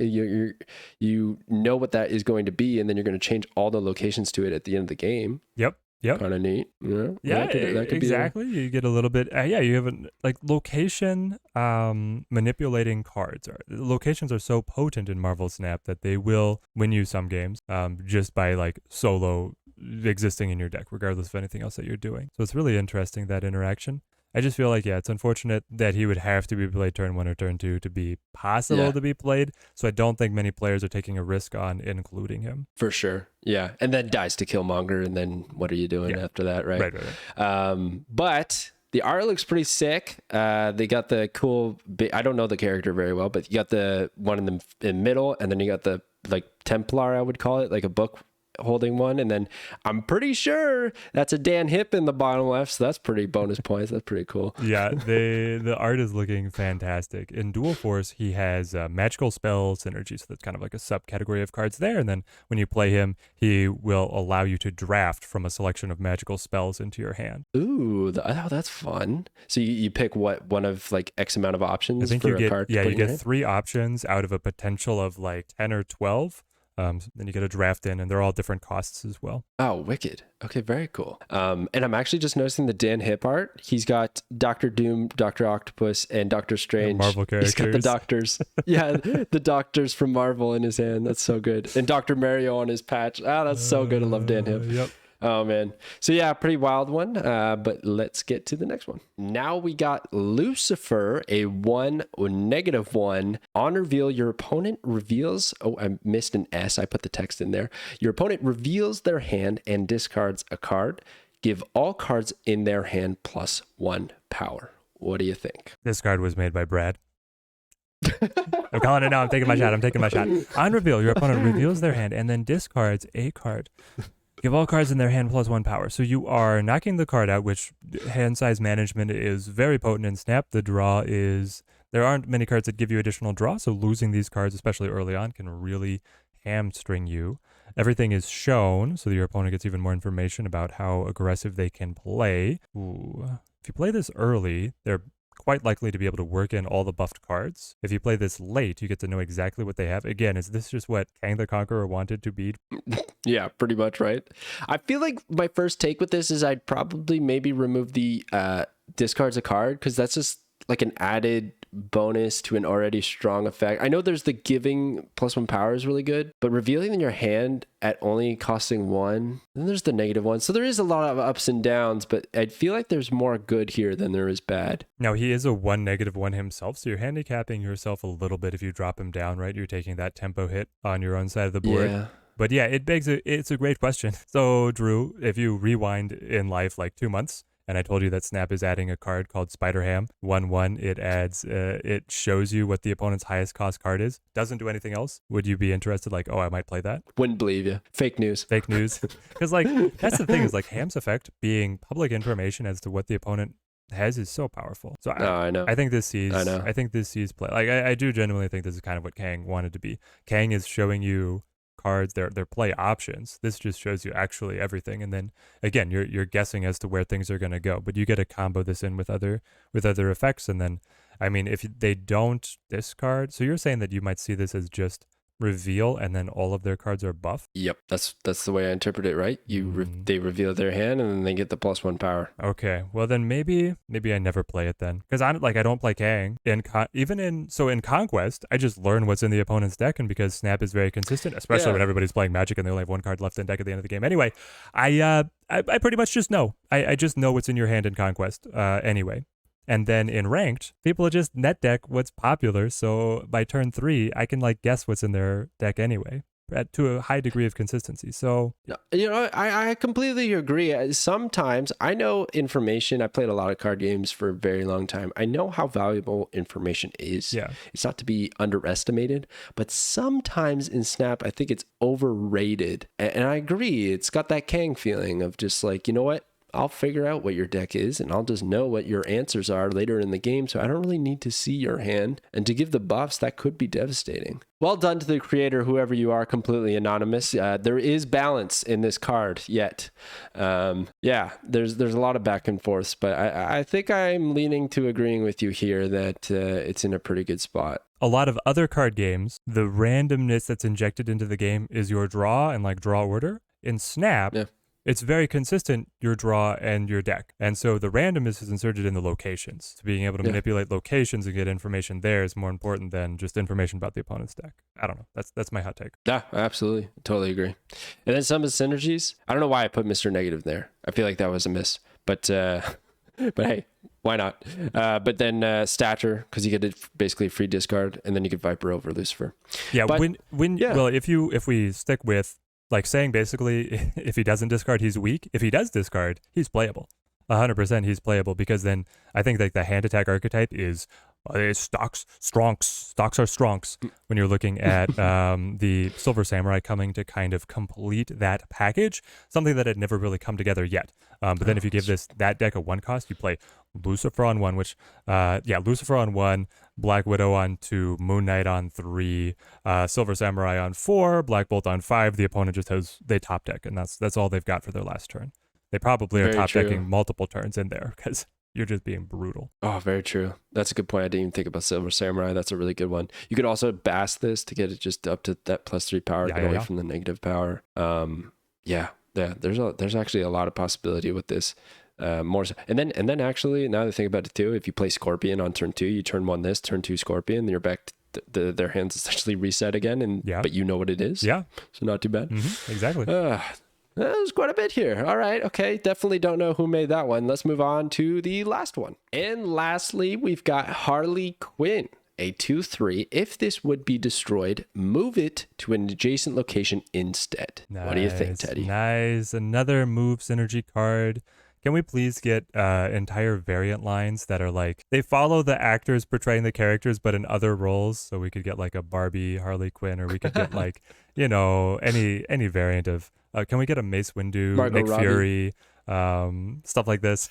You know what that is going to be, and then you're going to change all the locations to it at the end of the game. Yep. Kind of neat. Yeah, that could exactly. You get a little bit. You have like location manipulating cards. Locations are so potent in Marvel Snap that they will win you some games just by like solo existing in your deck, regardless of anything else that you're doing. So it's really interesting, that interaction. I just feel like, it's unfortunate that he would have to be played turn 1 or turn 2 to be possible to be played. So I don't think many players are taking a risk on including him. For sure. Yeah. And then dies to Killmonger. And then what are you doing after that, right? Right. But the art looks pretty sick. They got the cool, I don't know the character very well, but you got the one in the middle, and then you got the like Templar, I would call it, like a book holding one, and then I'm pretty sure that's a Dan Hip in the bottom left, so that's pretty bonus points. That's pretty cool. Yeah, the art is looking fantastic. In Dual Force, he has magical spell synergy, so that's kind of like a subcategory of cards there, and then when you play him, he will allow you to draft from a selection of magical spells into your hand. Ooh, that's fun. So you pick one of like X amount of options. I think you get 3 options out of a potential of like 10 or 12. Then you get a draft in, and they're all different costs as well. Oh, wicked. Okay, very cool. And I'm actually just noticing the Dan Hip art. He's got Doctor Doom, Dr. Octopus, and Doctor Strange. Marvel characters. He's got the doctors. The doctors from Marvel in his hand. That's so good. And Dr. Mario on his patch. That's so good. I love Dan Hip. Yep. Oh, man. So, yeah, pretty wild one. But let's get to the next one. Now we got Lucifer, a 1, -1. On reveal, your opponent reveals... Oh, I missed an S. I put the text in there. Your opponent reveals their hand and discards a card. Give all cards in their hand +1 power. What do you think? This card was made by Brad. I'm calling it now. I'm taking my shot. On reveal, your opponent reveals their hand and then discards a card. Give all cards in their hand +1 power. So you are knocking the card out, which hand size management is very potent in Snap. The draw is... There aren't many cards that give you additional draw, so losing these cards, especially early on, can really hamstring you. Everything is shown, so that your opponent gets even more information about how aggressive they can play. Ooh. If you play this early, they're quite likely to be able to work in all the buffed cards. If you play this late, you get to know exactly what they have. Again, is this just what Kang the Conqueror wanted to be? Yeah, pretty much, right? I feel like my first take with this is I'd probably maybe remove the discards a card, because that's just like an added bonus to an already strong effect. I know there's the giving +1 power is really good, but revealing in your hand at only costing 1, then there's the -1. So there is a lot of ups and downs, but I feel like there's more good here than there is bad. Now, he is a 1 -1 himself, so you're handicapping yourself a little bit if you drop him down, right? You're taking that tempo hit on your own side of the board. Yeah. But yeah, it's a great question. So, Drew, if you rewind in life like 2 months, and I told you that Snap is adding a card called Spider-Ham, 1/1, it shows you what the opponent's highest cost card is, doesn't do anything else. Would you be interested? Like, oh, I might play that? Wouldn't believe you. Fake news. Fake news. Because like, that's the thing, is like Ham's effect being public information as to what the opponent has is so powerful. So I know. I think this sees play. Like, I do genuinely think this is kind of what Kang wanted to be. Kang is showing you cards, their play options. This just shows you actually everything, and then again you're guessing as to where things are going to go, but you get to combo this in with other effects. And then I mean, if they don't discard, so you're saying that you might see this as just reveal and then all of their cards are buffed? Yep, that's the way I interpret it, right? They reveal their hand and then they get the +1 power. Okay, well then maybe I never play it then, because I don't play Kang in Conquest. I just learn what's in the opponent's deck, and because Snap is very consistent, especially when everybody's playing Magic and they only have 1 card left in deck at the end of the game. Anyway, I pretty much just know. I just know what's in your hand in Conquest. Anyway. And then in Ranked, people just net deck what's popular, so by turn 3, I can like guess what's in their deck anyway, to a high degree of consistency. So, you know, I completely agree. Sometimes I know information. I played a lot of card games for a very long time. I know how valuable information is. Yeah. It's not to be underestimated, but sometimes in Snap, I think it's overrated. And I agree. It's got that Kang feeling of just like, you know what? I'll figure out what your deck is, and I'll just know what your answers are later in the game, so I don't really need to see your hand. And to give the buffs, that could be devastating. Well done to the creator, whoever you are, completely anonymous. There is balance in this card yet. Yeah, there's a lot of back and forths, but I think I'm leaning to agreeing with you here that it's in a pretty good spot. A lot of other card games, the randomness that's injected into the game is your draw and like draw order. In Snap, it's very consistent, your draw and your deck. And so the randomness is inserted in the locations. So being able to manipulate locations and get information there is more important than just information about the opponent's deck. I don't know. That's my hot take. Yeah, absolutely. Totally agree. And then some of the synergies. I don't know why I put Mr. Negative there. I feel like that was a miss. But hey, why not? But then Stature, because you get basically free discard, and then you get Viper over Lucifer. Yeah, but, well, if we stick with like saying basically if he doesn't discard, he's weak. If he does discard, he's playable. 100% he's playable, because then I think like the hand attack archetype is stocks are strongs when you're looking at the Silver Samurai coming to kind of complete that package, something that had never really come together yet. But then if you give that deck a 1 cost, you play Lucifer on 1, which Lucifer on 1, Black Widow on 2, Moon Knight on 3, Silver Samurai on 4, Black Bolt on 5. The opponent just they top deck, and that's all they've got for their last turn. They probably are top decking multiple turns in there because you're just being brutal. Oh, very true. That's a good point. I didn't even think about Silver Samurai. That's a really good one. You could also bass this to get it just up to that +3 power, get away from the negative power. There's actually a lot of possibility with this. More so. And then actually, now that I think about it too, if you play Scorpion on turn 2, you turn 1 this, turn 2 Scorpion, then you're back to their hands essentially reset again, but you know what it is. Yeah. So not too bad. Exactly. There's quite a bit here. All right. Okay. Definitely don't know who made that one. Let's move on to the last one. And lastly, we've got Harley Quinn, a 2/3. If this would be destroyed, move it to an adjacent location instead. Nice. What do you think, Teddy? Nice. Another move synergy card. Can we please get entire variant lines that are like, they follow the actors portraying the characters, but in other roles? So we could get like a Barbie Harley Quinn, or we could get like, any variant of, can we get a Mace Windu, Margot Nick Robbie. Fury, stuff like this?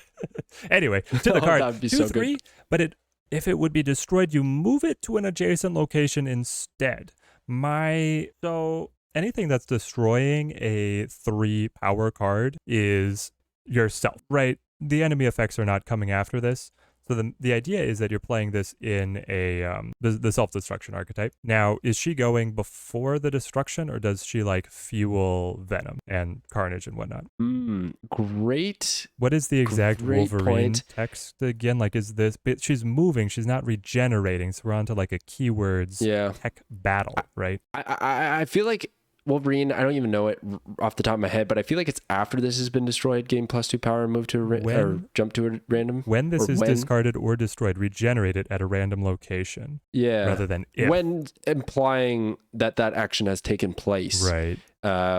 Anyway, to the card, That would be 2/3, so good. but if it would be destroyed, you move it to an adjacent location instead. So anything that's destroying a 3 power card is yourself, right? The enemy effects are not coming after this. So the idea is that you're playing this in a the self-destruction archetype. Now, is she going before the destruction, or does she like fuel venom and carnage and whatnot? Great. What is the exact Wolverine point. text again? Like, is this? She's moving. She's not regenerating. So we're on to like a keywords tech battle, right? I feel like Wolverine, I don't even know it off the top of my head, but I feel like it's after this has been destroyed, gain +2 power and move to or jump to a random. When this is discarded or destroyed, regenerate it at a random location. Yeah. Rather than if. When implying that action has taken place. Right.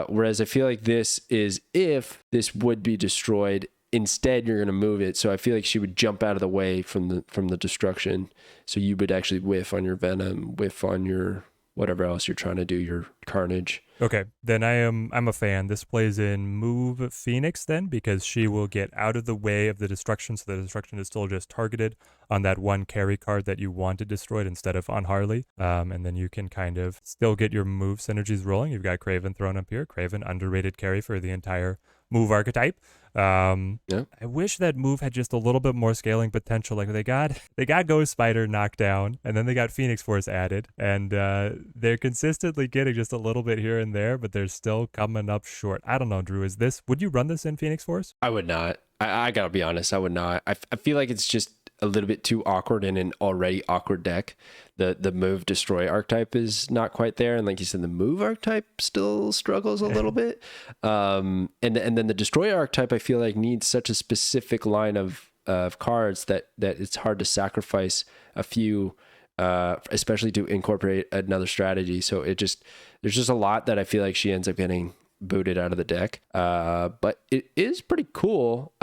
Whereas I feel like this is if this would be destroyed. Instead, you're going to move it. So I feel like she would jump out of the way from the destruction. So you would actually whiff on your venom, whiff on your whatever else you're trying to do, your carnage. Okay, then I'm a fan. This plays in move Phoenix then, because she will get out of the way of the destruction, so the destruction is still just targeted on that one carry card that you wanted destroyed instead of on Harley. And then you can kind of still get your move synergies rolling. You've got Craven thrown up here. Craven, underrated carry for the entire move archetype. I wish that move had just a little bit more scaling potential. Like they got Ghost Spider knocked down, and then they got Phoenix Force added, and they're consistently getting just a little bit here and there, but they're still coming up short. I don't know, Drew. Would you run this in Phoenix Force? I would not. I gotta be honest. I would not. I feel like it's just a little bit too awkward in an already awkward deck. The move destroy archetype is not quite there, and like you said, the move archetype still struggles a little bit. And then the destroy archetype, I feel like, needs such a specific line of cards that it's hard to sacrifice a few, especially to incorporate another strategy. So there's just a lot that I feel like she ends up getting booted out of the deck, but it is pretty cool.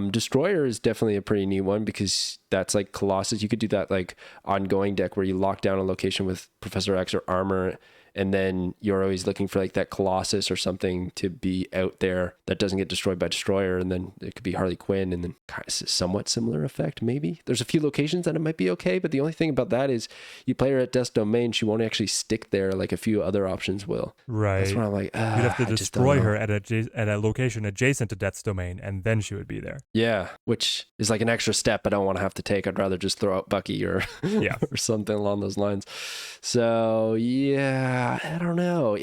Destroyer is definitely a pretty neat one, because that's like Colossus. You could do that like ongoing deck where you lock down a location with Professor X or armor, and then you're always looking for like that Colossus or something to be out there that doesn't get destroyed by Destroyer, and then it could be Harley Quinn, and then kind of somewhat similar effect maybe. There's a few locations that it might be okay, but the only thing about that is you play her at Death's Domain, she won't actually stick there like a few other options will. Right. That's why I'm like, you'd have to destroy her at a location adjacent to Death's Domain, and then she would be there. Yeah, which is like an extra step I don't want to have to take. I'd rather just throw out Bucky or or something along those lines. So yeah, I don't know.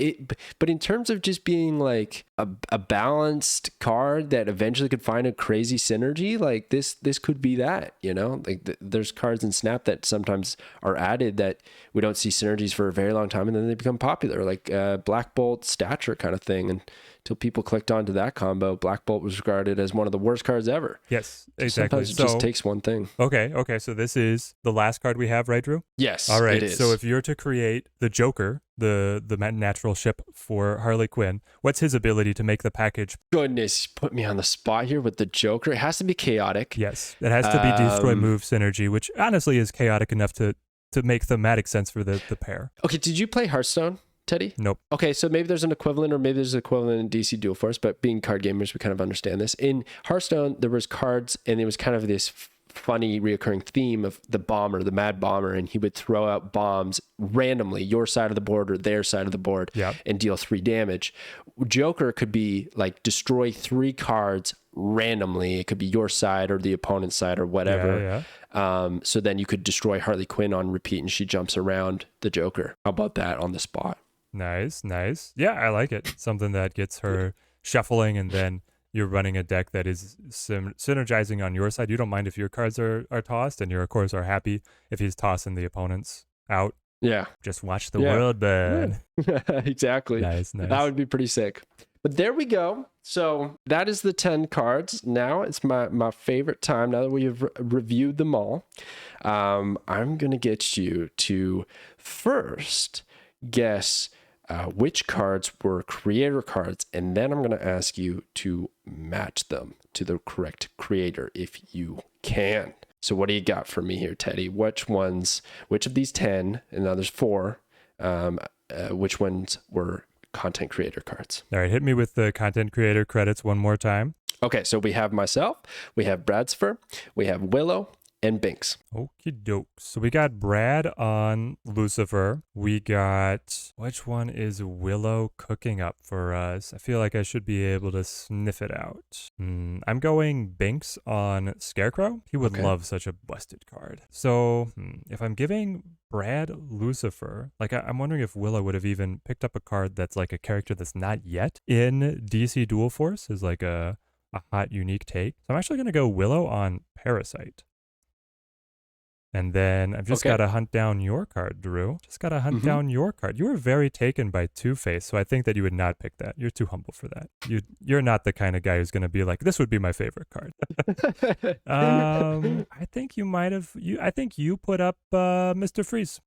But in terms of just being like a balanced card that eventually could find a crazy synergy, like this could be that, you know? Like there's cards in Snap that sometimes are added that we don't see synergies for a very long time, and then they become popular, like Black Bolt Stature kind of thing. And until people clicked onto that combo, Black Bolt was regarded as one of the worst cards ever. Yes, exactly. Sometimes it just takes one thing. Okay. So this is the last card we have, right, Drew? Yes, all right. it is. So if you're to create the Joker, the natural ship for Harley Quinn, what's his ability to make the package? Goodness, put me on the spot here with the Joker. It has to be chaotic. Yes, it has to be destroy move synergy, which honestly is chaotic enough to make thematic sense for the pair. Okay, did you play Hearthstone, Teddy? Nope. Okay, so maybe there's an equivalent, or maybe there's an equivalent in DC Dual Force, but being card gamers, we kind of understand this. In Hearthstone, there was cards, and it was kind of this funny reoccurring theme of the bomber, the mad bomber, and he would throw out bombs randomly, your side of the board or their side of the board, and deal 3 damage. Joker could be like destroy 3 cards randomly. It could be your side or the opponent's side or whatever. So then you could destroy Harley Quinn on repeat, and she jumps around the Joker. How about that on the spot? Nice. Yeah, I like it. Something that gets her shuffling, and then you're running a deck that is synergizing on your side. You don't mind if your cards are tossed, and you, of course, are happy if he's tossing the opponents out. Yeah. Just watch the world burn. Yeah. Exactly. Nice. That would be pretty sick. But there we go. So that is the 10 cards. Now it's my favorite time. Now that we have reviewed them all, I'm going to get you to first guess which cards were creator cards, and then I'm going to ask you to match them to the correct creator if you can. So what do you got for me here, Teddy? Which of these 10, and now there's 4, which ones were content creator cards? All right, hit me with the content creator credits one more time. Okay, so we have myself, we have Bradsfer, we have Willow, and Binks. Okie doke. So we got Brad on Lucifer. We got, which one is Willow cooking up for us? I feel like I should be able to sniff it out. I'm going Binks on Scarecrow. He would love such a busted card. So if I'm giving Brad Lucifer, like I'm wondering if Willow would have even picked up a card that's like a character that's not yet in DC Dual Force, is like a hot, unique take. So I'm actually going to go Willow on Parasite. And then I've just got to hunt down your card, Drew. Just got to hunt down your card. You were very taken by Two-Face, so I think that you would not pick that. You're too humble for that. You're not the kind of guy who's going to be like, this would be my favorite card. I think you might have. I think you put up MR.FREEZE.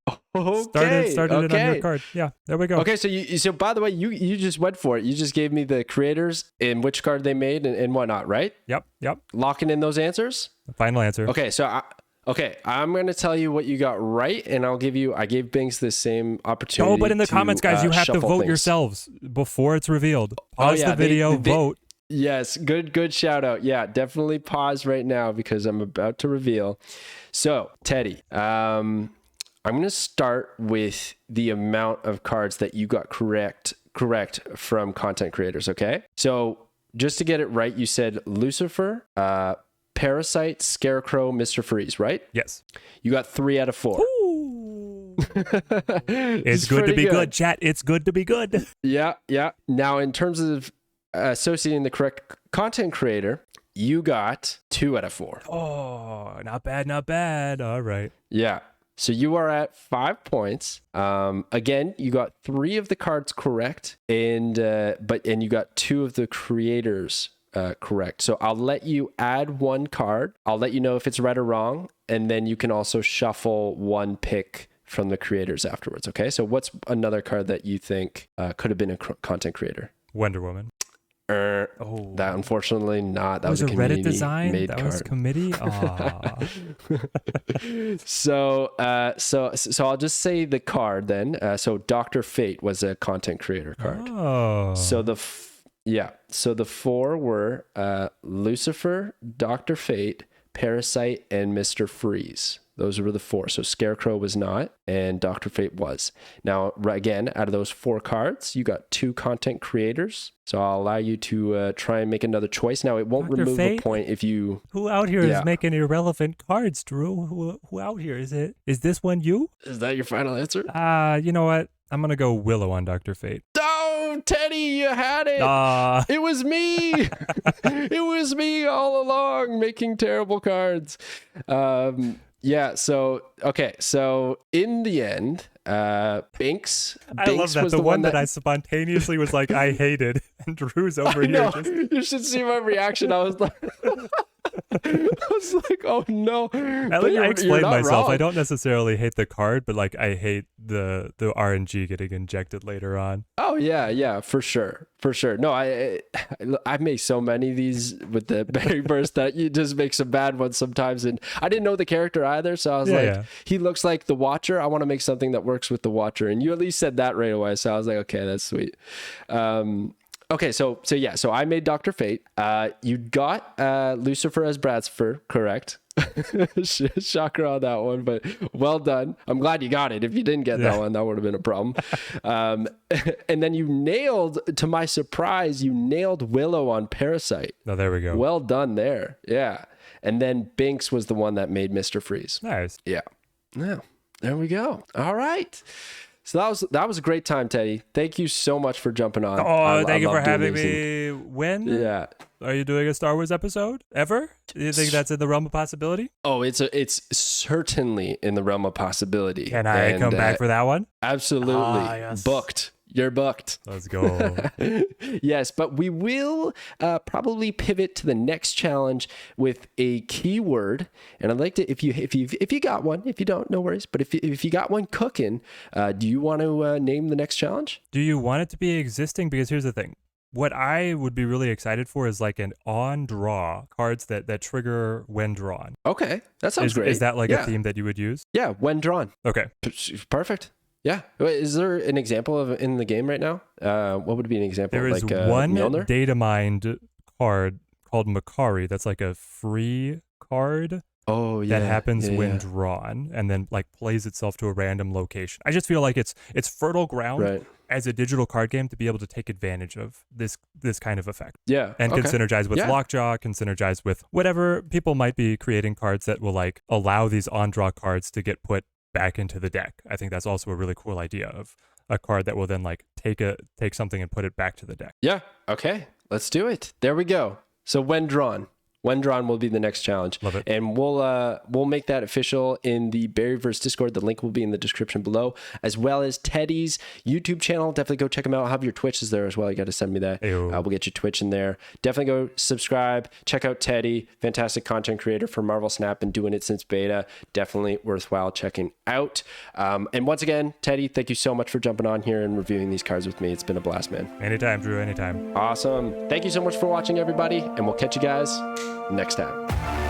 Started it on your card. Yeah, there we go. Okay, so by the way, you just went for it. You just gave me the creators and which card they made and whatnot, right? Yep. Locking in those answers? Final answer. Okay, so I'm going to tell you what you got right, and I gave Binks the same opportunity. Oh, but in the comments, guys, you have to vote yourselves before it's revealed. Pause the video, vote. Yes, good shout out. Yeah, definitely pause right now because I'm about to reveal. So, Teddy, I'm going to start with the amount of cards that you got correct from content creators, okay? So, just to get it right, you said Lucifer, Parasite, Scarecrow, MR.FREEZE, right? Yes. You got 3 out of 4. It's good to be good, chat. It's good to be good. Yeah. Now, in terms of associating the correct content creator, you got 2 out of 4. Oh, not bad. All right. Yeah. So you are at 5 points. Again, you got 3 of the cards correct, and you got 2 of the creators correct. So I'll let you add 1 card. I'll let you know if it's right or wrong, and then you can also shuffle 1 pick from the creators afterwards. Okay. So what's another card that you think could have been a content creator? Wonderwoman. Oh, That unfortunately not. That it was was a a Reddit community design. made That card. was committee. Aw. So I'll just say the card then. So Dr. Fate was a content creator card. Oh. So so the four were Lucifer, Dr. Fate, Parasite, and MR.FREEZE. Those were the four. So Scarecrow was not, and Dr. Fate was. Now, again, out of those four cards, you got 2 content creators. So I'll allow you to try and make another choice. Now, it won't Dr. remove Fate? a point if you... Who out here is making irrelevant cards, Drew? Who out here is it? Is this one you? Is that your final answer? You know what? I'm gonna go Willow on Dr. Fate. Oh, Teddy, you had it. It was me. It was me all along making terrible cards. Yeah, so in the end, Binks I love that. was the one that I spontaneously was like, I hated, and Drew's over here. You should see my reaction. I was like, oh no. At least I explained myself. Wrong. I don't necessarily hate the card, but like I hate the RNG getting injected later on. Oh yeah, for sure. No, I make so many of these with the berry burst that you just make some bad ones sometimes. And I didn't know the character either, so I was he looks like the Watcher. I want to make something that works with the Watcher, and you at least said that right away. So I was like, okay, that's sweet. Okay, so I made Dr. Fate. You got Lucifer as Bradsfer, correct? Shocker on that one, but well done. I'm glad you got it. If you didn't get that one, that would have been a problem. And then you nailed, to my surprise, you nailed Willow on Parasite. Oh, there we go. Well done there. Yeah. And then Binks was the one that made MR.FREEZE. Nice. Yeah. There we go. All right. So that was a great time, Teddy. Thank you so much for jumping on. Oh, thank you for having me. When? Yeah. Are you doing a Star Wars episode ever? Do you think that's in the realm of possibility? Oh, it's certainly in the realm of possibility. Can I come back for that one? Absolutely. Yes. Booked. You're booked. Let's go. Yes, but we will probably pivot to the next challenge with a keyword. And I'd like to, if you got one, if you don't, no worries. But if you got one cooking, do you want to name the next challenge? Do you want it to be existing? Because here's the thing. What I would be really excited for is like an on-draw cards that trigger when drawn. Okay, that sounds great. Is that like a theme that you would use? Yeah, when drawn. Okay. Perfect. Yeah. Is there an example of in the game right now? What would be an example? There is like, one Mjolnir? data mined card called Makari. That's like a free card. Oh yeah. That happens when drawn and then like plays itself to a random location. I just feel like it's fertile ground as a digital card game to be able to take advantage of this kind of effect. Yeah. And can synergize with Lockjaw, can synergize with whatever people might be creating cards that will like allow these on-draw cards to get put back into the deck. I think that's also a really cool idea of a card that will then like take something and put it back to the deck. Yeah. Okay. Let's do it. There we go. So when drawn will be the next challenge. Love it. And we'll make that official in the Berryverse Discord. The link will be in the description below, as well as Teddy's YouTube channel. Definitely go check him out. I'll have your Twitch is there as well. You got to send me that. We'll get your Twitch in there. Definitely go subscribe. Check out Teddy. Fantastic content creator for Marvel Snap. Been doing it since beta. Definitely worthwhile checking out. And once again, Teddy, thank you so much for jumping on here and reviewing these cards with me. It's been a blast, man. Anytime, Drew. Anytime. Awesome. Thank you so much for watching, everybody. And we'll catch you guys next time.